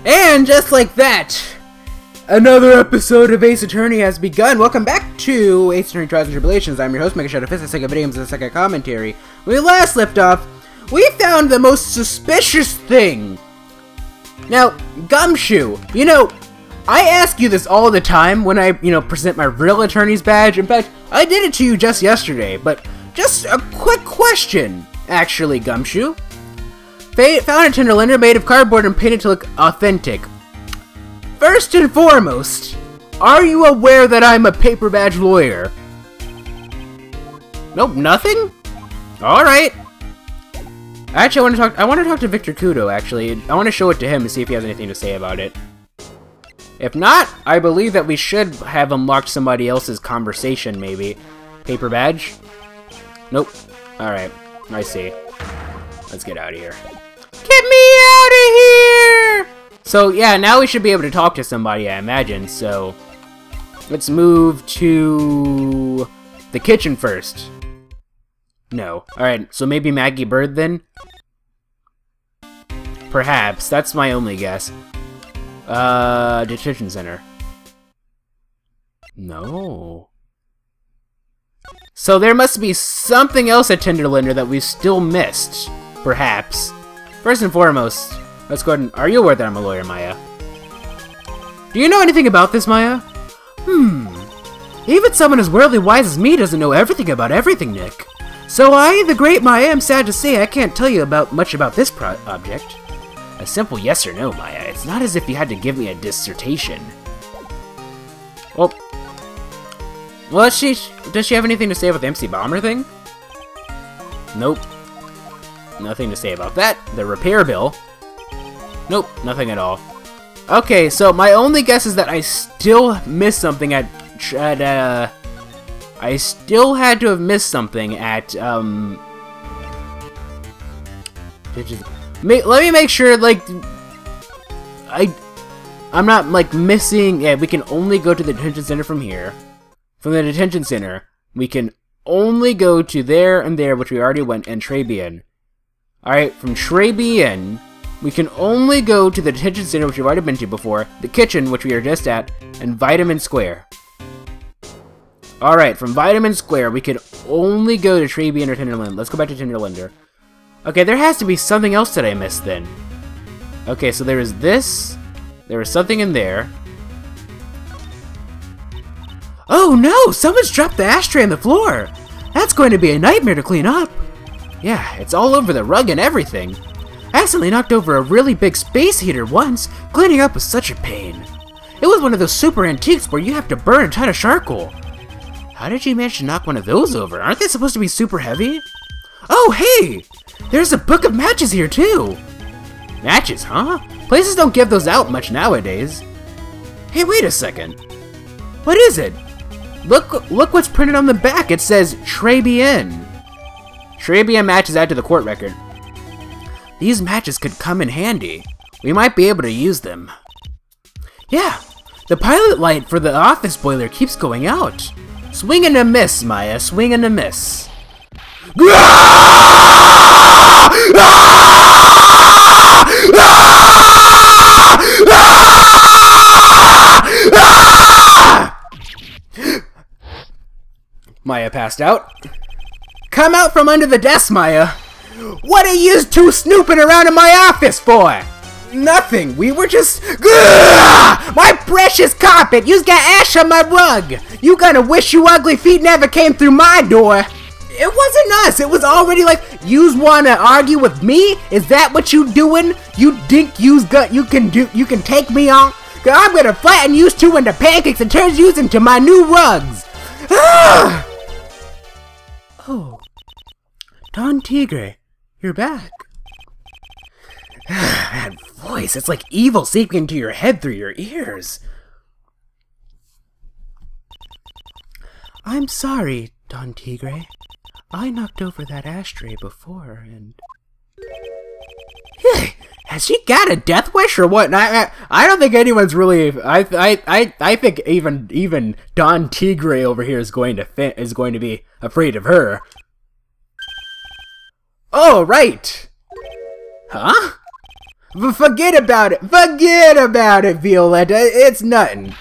And just like that, another episode of Ace Attorney has begun. Welcome back to Ace Attorney Trials and Tribulations. I'm your host, MegaShadowFist. I second videos and a second commentary. When we last left off, we found the most suspicious thing. Now, Gumshoe, I ask you this all the time when I, present my real attorney's badge. In fact, I did it to you just yesterday, but just a quick question, actually, Gumshoe. Found a Tinderlander made of cardboard and painted to look authentic. First and foremost, are you aware that I'm a paper badge lawyer? Nope, nothing? Alright. Actually, I want to talk to Victor Kudo, actually. I want to show it to him and see if he has anything to say about it. If not, I believe that we should have unlocked somebody else's conversation, maybe. Paper badge? Nope. Alright, I see. Let's get out of here. Get me out of here! So, yeah, now we should be able to talk to somebody, I imagine, so... Let's move to... the kitchen first. No. Alright, so maybe Maggie Bird, then? Perhaps. That's my only guess. Detention center. No. So there must be something else at Tinderlander that we still missed. Perhaps. First and foremost, let's go ahead and... Are you aware that I'm a lawyer, Maya? Do you know anything about this, Maya? Even someone as worldly wise as me doesn't know everything about everything, Nick. So I, the great Maya, am sad to say I can't tell you much about this object. A simple yes or no, Maya. It's not as if you had to give me a dissertation. Well, does she have anything to say about the MC Bomber thing? Nope. Nothing to say about that. The repair bill? Nope, nothing at all. Okay, so my only guess is that I still missed something I still had to have missed something at, let me make sure, I'm not, missing... Yeah, we can only go to the detention center from here. From the detention center, we can only go to there and there, which we already went, and Tribulations. Alright, from Tribulations, we can only go to the detention center, which we've already been to before, the kitchen, which we are just at, and Vitamin Square. Alright, from Vitamin Square, we can only go to Tribulations or Tinderlander. Let's go back to Tinderlander. Okay, there has to be something else that I missed then. Okay, so there is this. There is something in there. Oh no! Someone's dropped the ashtray on the floor! That's going to be a nightmare to clean up! Yeah, it's all over the rug and everything. I accidentally knocked over a really big space heater once. Cleaning up was such a pain. It was one of those super antiques where you have to burn a ton of charcoal. How did you manage to knock one of those over? Aren't they supposed to be super heavy? Oh, hey! There's a book of matches here, too! Matches, huh? Places don't give those out much nowadays. Hey, wait a second. What is it? Look what's printed on the back. It says Tribulations. Tribulations matches add to the court record. These matches could come in handy. We might be able to use them. Yeah, the pilot light for the office boiler keeps going out. Swing and a miss, Maya. Swing and a miss. Maya passed out. Come out from under the desk, Maya. What are you two snooping around in my office for? Nothing. We were just... My precious carpet! You's got ash on my rug! You gonna wish you ugly feet never came through my door! It wasn't us! It was already yous wanna argue with me? Is that what you doing? You think you can take me on? Cause I'm gonna flatten yous two into pancakes and turn yous into my new rugs! Oh. Don Tigre, you're back. That voice, it's like evil seeping into your head through your ears. I'm sorry, Don Tigre. I knocked over that ashtray before, and... Has she got a death wish or what? I don't think anyone's really... I think even Don Tigre over here is going to be afraid of her. Oh, right! Huh? Forget about it! Forget about it, Violetta! It's nothing!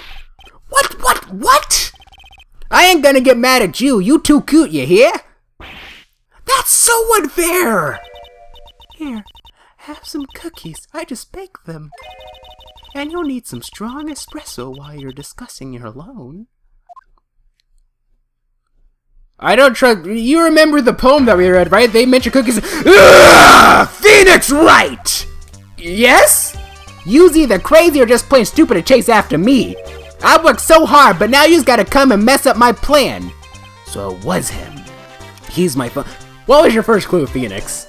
What? I ain't gonna get mad at you! You too cute, you hear? That's so unfair! Here, have some cookies. I just baked them. And you'll need some strong espresso while you're discussing your loan. I don't trust... You remember the poem that we read, right? They mentioned cookies... Ugh! Phoenix Wright! Yes? You's either crazy or just plain stupid to chase after me. I worked so hard, but now you's gotta come and mess up my plan. So it was him. He's my phone. What was your first clue, Phoenix?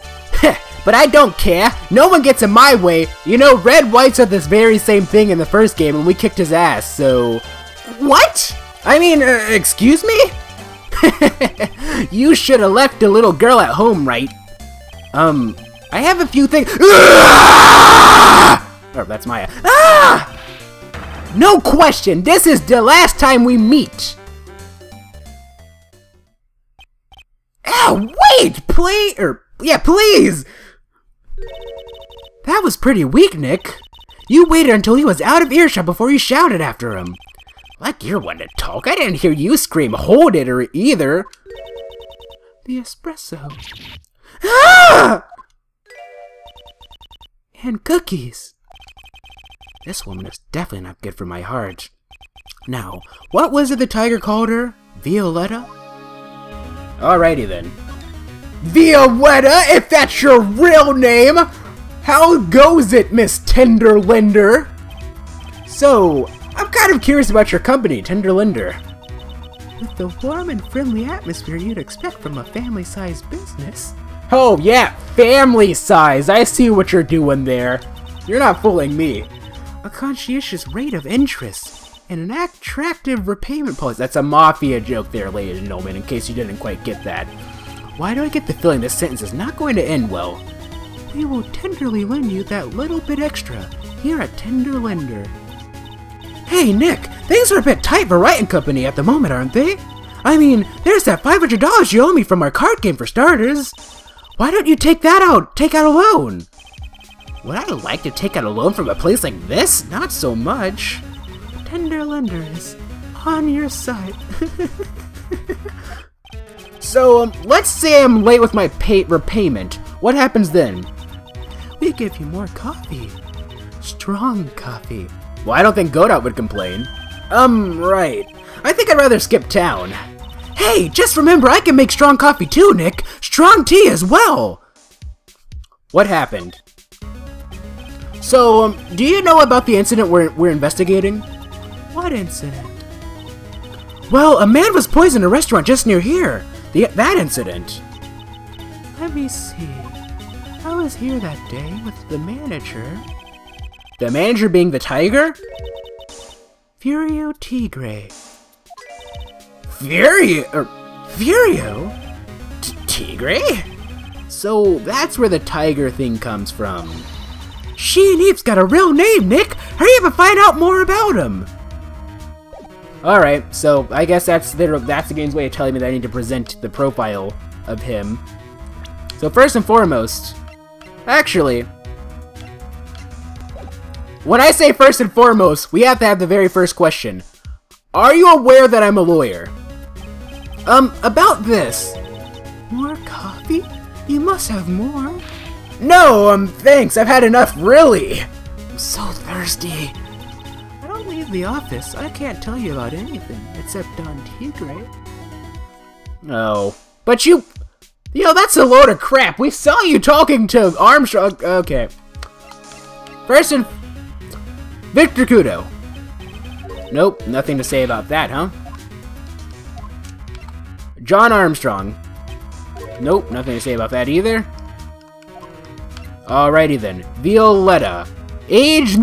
But I don't care. No one gets in my way. You know, Red White said this very same thing in the first game and we kicked his ass, so... What? I mean, excuse me? You should have left the little girl at home, right? I have a few things. Oh, that's Maya. Ah! No question, this is the last time we meet. Oh, wait, please, yeah, please. That was pretty weak, Nick. You waited until he was out of earshot before you shouted after him. Like you're one to talk. I didn't hear you scream, hold it, or either. The espresso. Ah! And cookies. This woman is definitely not good for my heart. Now, what was it the tiger called her? Violetta? Alrighty then. Violetta, if that's your real name! How goes it, Miss Tenderlinder? So, I'm kind of curious about your company, Tenderlinder. With the warm and friendly atmosphere you'd expect from a family-sized business. Oh yeah, family size! I see what you're doing there. You're not fooling me. A conscientious rate of interest and an attractive repayment policy. That's a mafia joke there, ladies and gentlemen, in case you didn't quite get that. Why do I get the feeling this sentence is not going to end well? We will tenderly lend you that little bit extra here at Tenderlender. Hey, Nick, things are a bit tight for Wright & Company at the moment, aren't they? I mean, there's that $500 you owe me from our card game for starters. Why don't you take that out? Take out a loan? Would I like to take out a loan from a place like this? Not so much. Tenderlender is on your side. So, let's say I'm late with my repayment. What happens then? We give you more coffee. Strong coffee. Well, I don't think Godot would complain. Right. I think I'd rather skip town. Hey, just remember I can make strong coffee too, Nick. Strong tea as well. What happened? So, do you know about the incident we're investigating? What incident? Well, a man was poisoned in a restaurant just near here. That incident. Let me see. I was here that day with the manager. The manager being the tiger? Furio Tigre. Furio? Tigre? So that's where the tiger thing comes from. She and Eve's got a real name, Nick! Hurry up and find out more about him! Alright, so I guess that's the game's way of telling me that I need to present the profile of him. So first and foremost, actually, when I say first and foremost, we have to have the very first question. Are you aware that I'm a lawyer? About this. More coffee? You must have more. No, thanks. I've had enough, really. I'm so thirsty. I don't leave the office. I can't tell you about anything except Don Tigre. Oh. But you know, that's a load of crap. We saw you talking to Armstrong. Okay. First and... Victor Kudo. Nope, nothing to say about that, huh? John Armstrong. Nope, nothing to say about that either. Alrighty then. Violetta. Age,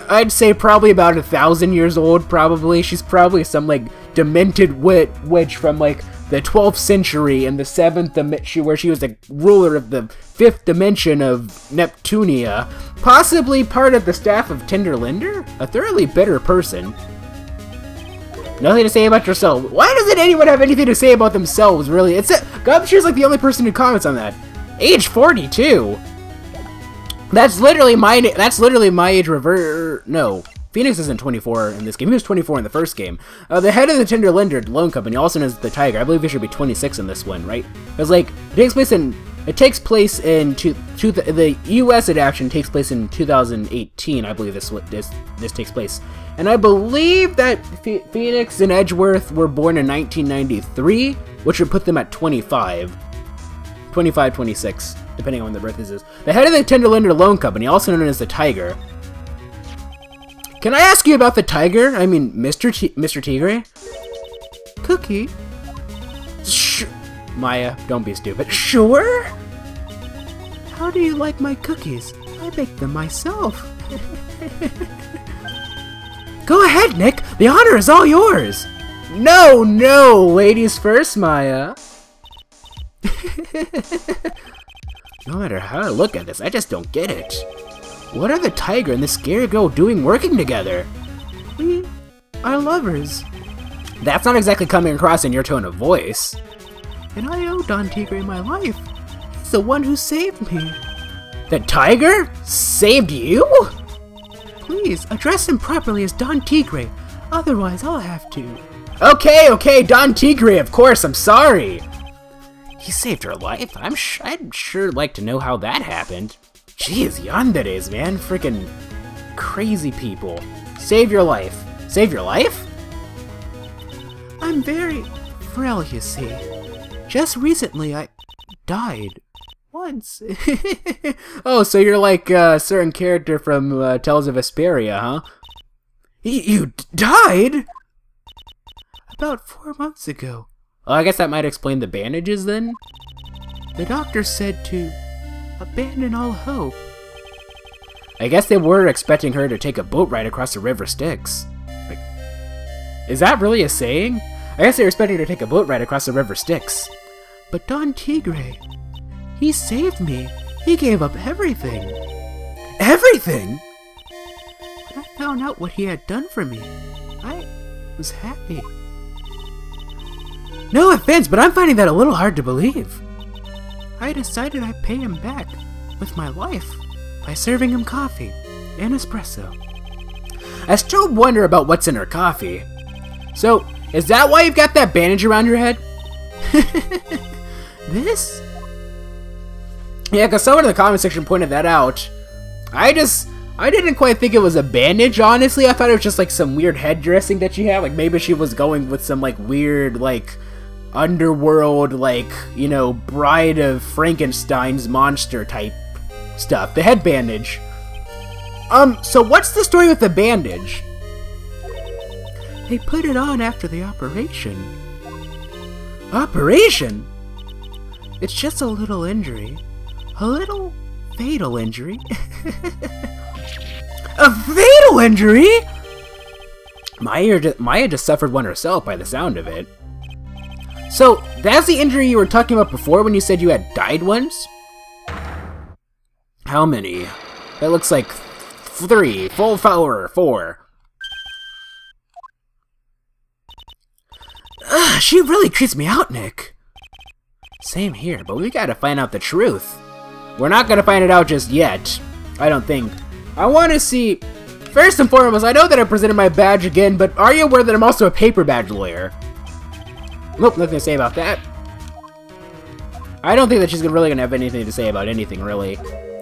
I'd say probably about 1,000 years old, probably. She's probably some, like, demented witch from, like, the 12th century in the 7th dimension, where she was the ruler of the 5th dimension of Neptunia. Possibly part of the staff of Tenderlinder? A thoroughly bitter person. Nothing to say about yourself. Why doesn't anyone have anything to say about themselves, really? Gumshoe's like the only person who comments on that. Age 42. That's literally my age no. Phoenix isn't 24 in this game. He was 24 in the first game. The head of the Tender Lender Loan Company, also known as the Tiger, I believe he should be 26 in this one, right? Because, like, it takes place in the U.S. adaptation takes place in 2018. I believe this takes place, and I believe that Phoenix and Edgeworth were born in 1993, which would put them at 25, 26, depending on when their birthdays is. The head of the Tender Lender Loan Company, also known as the Tiger. Can I ask you about the Tiger? I mean, Mr. Tigre? Cookie? Maya, don't be stupid. Sure? How do you like my cookies? I baked them myself. Go ahead, Nick. The honor is all yours. No, ladies first, Maya. No matter how I look at this, I just don't get it. What are the Tiger and the scary girl doing working together? We are lovers. That's not exactly coming across in your tone of voice. And I owe Don Tigre my life. He's the one who saved me. The Tiger? Saved you? Please, address him properly as Don Tigre. Otherwise, I'll have to. Okay, Don Tigre, of course, I'm sorry. He saved her life? I'd sure like to know how that happened. Jeez, yanderes, man. Freaking crazy people. Save your life. Save your life? I'm very frail, you see. Just recently, I died. Once. Oh, so you're like a certain character from Tales of Vesperia, huh? You died? About 4 months ago. Well, I guess that might explain the bandages, then? The doctor said to abandon all hope. I guess they were expecting her to take a boat ride across the River Styx. Like, is that really a saying? I guess they were expecting her to take a boat ride across the River Styx. But Don Tigre, he saved me. He gave up everything. Everything? When I found out what he had done for me, I was happy. No offense, but I'm finding that a little hard to believe. I decided I'd pay him back with my life by serving him coffee and espresso. I still wonder about what's in her coffee. So, is that why you've got that bandage around your head? This? Yeah, because someone in the comment section pointed that out. I didn't quite think it was a bandage, honestly. I thought it was just like some weird head dressing that she had. Like maybe she was going with some like weird like underworld, like, you know, Bride of Frankenstein's monster type stuff. The head bandage. So what's the story with the bandage? They put it on after the operation. Operation? It's just a little injury. A little fatal injury. A fatal injury? Maya just suffered one herself by the sound of it. So, that's the injury you were talking about before when you said you had died once? How many? That looks like 3. Full power 4. Ugh, she really creeps me out, Nick. Same here, but we gotta find out the truth. We're not gonna find it out just yet. I don't think. I want to see... First and foremost, I know that I presented my badge again, but are you aware that I'm also a paper badge lawyer? Nope, nothing to say about that. I don't think that she's really gonna have anything to say about anything, really.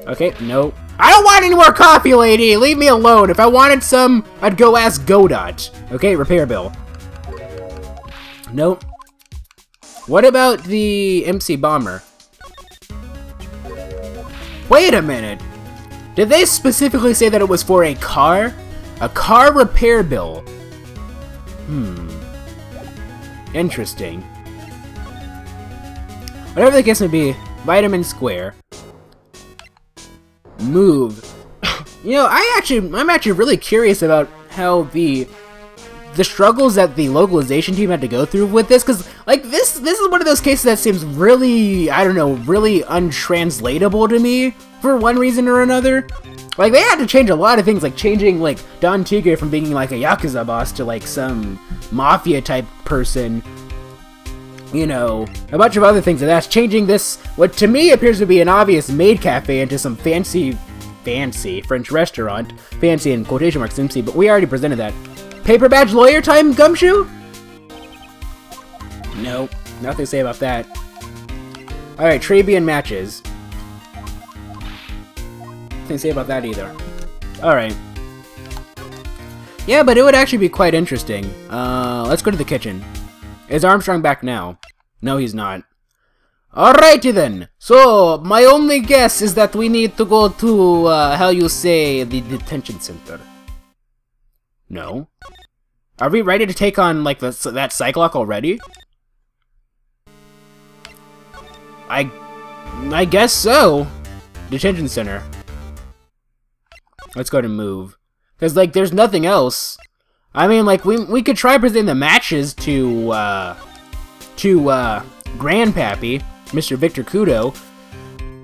Okay, no. I don't want any more coffee, lady! Leave me alone! If I wanted some, I'd go ask Godot. Okay, repair bill. Nope. What about the MC Bomber? Wait a minute! Did they specifically say that it was for a car? A car repair bill? Interesting. Whatever the case may be, Vitamin Square. Move. You know, I'm actually really curious about how the struggles that the localization team had to go through with this, because like this is one of those cases that seems really, I don't know, really untranslatable to me for one reason or another. Like they had to change a lot of things, like changing like Don Tigre from being like a Yakuza boss to like some mafia type person. You know, a bunch of other things, and that's changing this, what to me appears to be an obvious maid cafe, into some fancy fancy. French restaurant. Fancy in quotation marks, MC, but we already presented that. Paper badge lawyer time, Gumshoe? Nope. Nothing to say about that. Alright, Trabian matches. Nothing to say about that either. Alright. Yeah, but it would actually be quite interesting. Let's go to the kitchen. Is Armstrong back now? No, he's not. Alrighty then. So, my only guess is that we need to go to, how you say, the detention center. No? Are we ready to take on, like, that Cyclock already? I guess so. Detention center. Let's go to move. Because, like, there's nothing else. I mean, like, we could try presenting the matches to Grandpappy, Mr. Victor Kudo,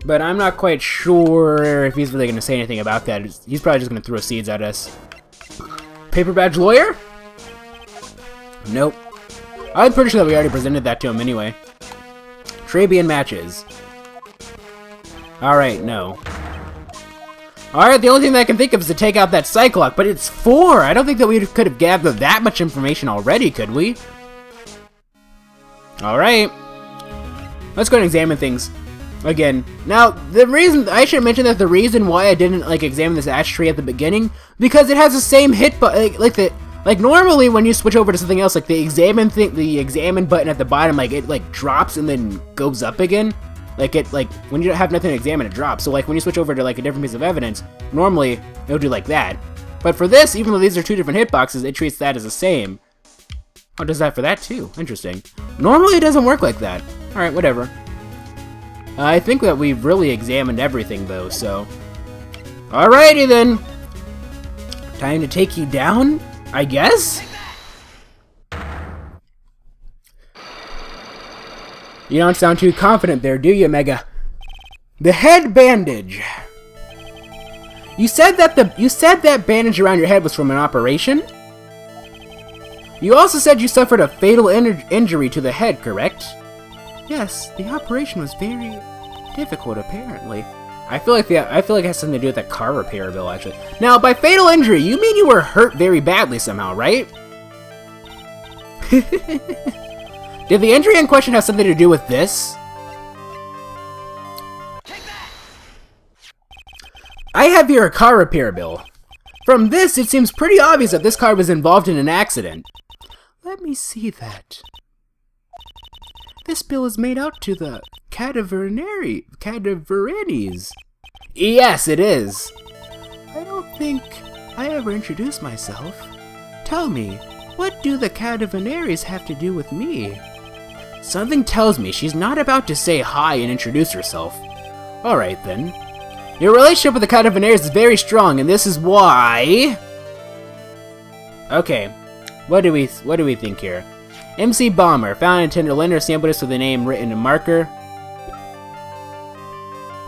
but I'm not quite sure if he's really going to say anything about that. He's probably just going to throw seeds at us. Paper badge lawyer? Nope. I'm pretty sure that we already presented that to him anyway. Trabian matches. Alright, no. Alright, the only thing that I can think of is to take out that Cyclock, but it's 4! I don't think that we could have gathered that much information already, could we? Alright. Let's go and examine things again. Now, the reason, I should mention that the reason why I didn't, like, examine this ashtray at the beginning, because it has the same hit button, like normally when you switch over to something else, like the examine button at the bottom, like, it, like, drops and then goes up again. Like, when you have nothing to examine, it drops. So, like, when you switch over to, like, a different piece of evidence, normally, it'll do like that. But for this, even though these are 2 different hitboxes, it treats that as the same. Oh, it does that for that, too. Interesting. Normally, it doesn't work like that. Alright, whatever. I think that we've really examined everything, though, so... Alrighty, then! Time to take you down, I guess? You don't sound too confident there, do you, Mega? The head bandage. You said that bandage around your head was from an operation? You also said you suffered a fatal injury to the head, correct? Yes, the operation was very difficult, apparently. I feel like it has something to do with that car repair bill, actually. Now, by fatal injury, you mean you were hurt very badly somehow, right? Did the injury in question have something to do with this? I have here a car repair bill. From this, it seems pretty obvious that this car was involved in an accident. Let me see that. This bill is made out to the cadaverines. Yes, it is. I don't think I ever introduced myself. Tell me, what do the cadaverines have to do with me? Something tells me she's not about to say hi and introduce herself. Alright then. Your relationship with the cadaverines is very strong, and this is why... Okay, what do we think here? MC Bomber, found in Tender Lender, sampled us with the name written in marker.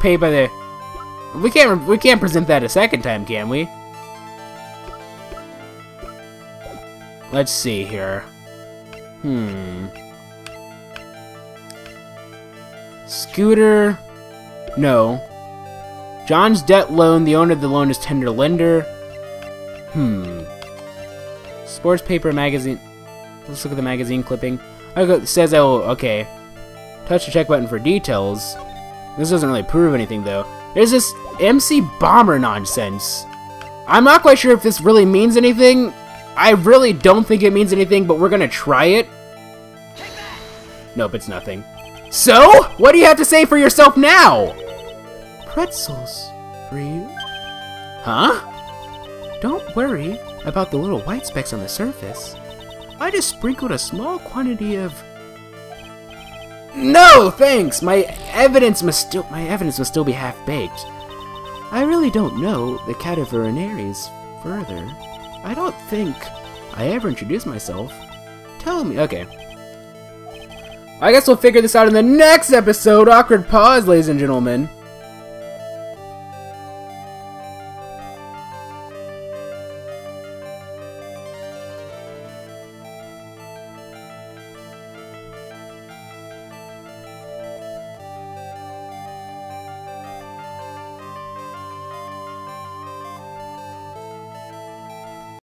Paid by the... We can't present that a second time, can we? Let's see here. Scooter... No. John's debt loan, the owner of the loan is Tender Lender. Sports paper magazine... Let's look at the magazine clipping. It says, oh, okay. Touch the check button for details. This doesn't really prove anything, though. There's this MC Bomber nonsense. I'm not quite sure if this really means anything. I really don't think it means anything, but we're gonna try it. Nope, it's nothing. So, what do you have to say for yourself now? Pretzels for you. Huh? Don't worry about the little white specks on the surface. I just sprinkled a small quantity of... No, thanks! My evidence must still be half-baked. I really don't know the cadaverinaries further. I don't think I ever introduced myself. Tell me... Okay. I guess we'll figure this out in the next episode. Awkward pause, ladies and gentlemen.